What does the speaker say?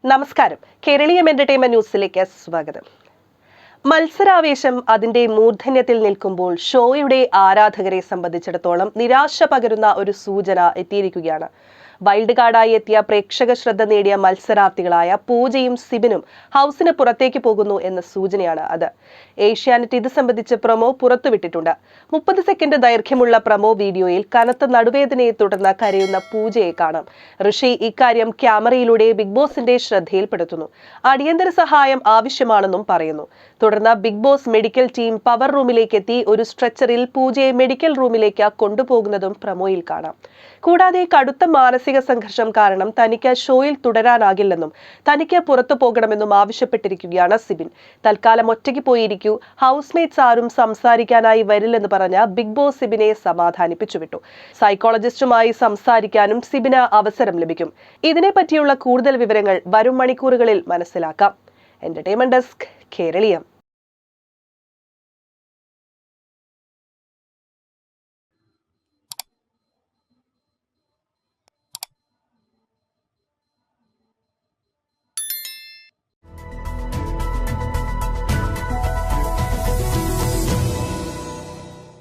നമസ്കാരം. കേരളീയം എന്റർടൈൻമെന്റ് ന്യൂസിലേക്ക് സ്വാഗതം. മത്സരാവേശം അതിന്റെ മൂർധന്യത്തിൽ നിൽക്കുമ്പോൾ ഷോയുടെ ആരാധകരെ സംബന്ധിച്ചിടത്തോളം നിരാശ പകരുന്ന ഒരു സൂചന എത്തിയിരിക്കുകയാണ്. വൈൽഡ് കാർഡായി എത്തിയ പ്രേക്ഷക ശ്രദ്ധ നേടിയ മത്സരാർത്ഥികളായ പൂജയും സിബിനും ഹൗസിന് പുറത്തേക്ക് പോകുന്നു എന്ന സൂചനയാണ് അത്. ഏഷ്യാനെറ്റ് ഇത് സംബന്ധിച്ച് പ്രൊമോ പുറത്തുവിട്ടിട്ടുണ്ട്. 30 സെക്കൻഡ് ദൈർഘ്യമുള്ള പ്രൊമോ വീഡിയോയിൽ കനത്ത നടുവേദനയെ തുടർന്ന് കരയുന്ന പൂജയെ കാണാം. ഋഷി ഇക്കാര്യം ക്യാമറയിലൂടെ ബിഗ് ബോസിന്റെ ശ്രദ്ധയിൽപ്പെടുത്തുന്നു. അടിയന്തര സഹായം ആവശ്യമാണെന്നും പറയുന്നു. തുടർന്ന് big boss medical team power റൂമിലേക്ക് എത്തി ഒരു സ്ട്രെച്ചറിൽ പൂജയെ മെഡിക്കൽ റൂമിലേക്ക് കൊണ്ടുപോകുന്നതും പ്രൊമോയിൽ കാണാം. കൂടാതെ കടുത്ത മാനസിക സംഘർഷം കാരണം തനിക്ക് ഷോയിൽ തുടരാനാകില്ലെന്നും തനിക്ക് പുറത്തു പോകണമെന്നും ആവശ്യപ്പെട്ടിരിക്കുകയാണ് സിബിൻ. തൽക്കാലം ഒറ്റയ്ക്ക് പോയിരിക്കൂ, ഹൗസ്മേറ്റ്സ് ആരും സംസാരിക്കാനായി വരില്ലെന്ന് പറഞ്ഞ ബിഗ് ബോസ് സിബിനെ സമാധാനിപ്പിച്ചു വിട്ടു. സൈക്കോളജിസ്റ്റുമായി സംസാരിക്കാനും സിബിന് അവസരം ലഭിക്കും. ഇതിനെ പറ്റിയുള്ള കൂടുതൽ വിവരങ്ങൾ വരും മണിക്കൂറുകളിൽ മനസ്സിലാക്കാം. Entertainment desk, Keraleeyam.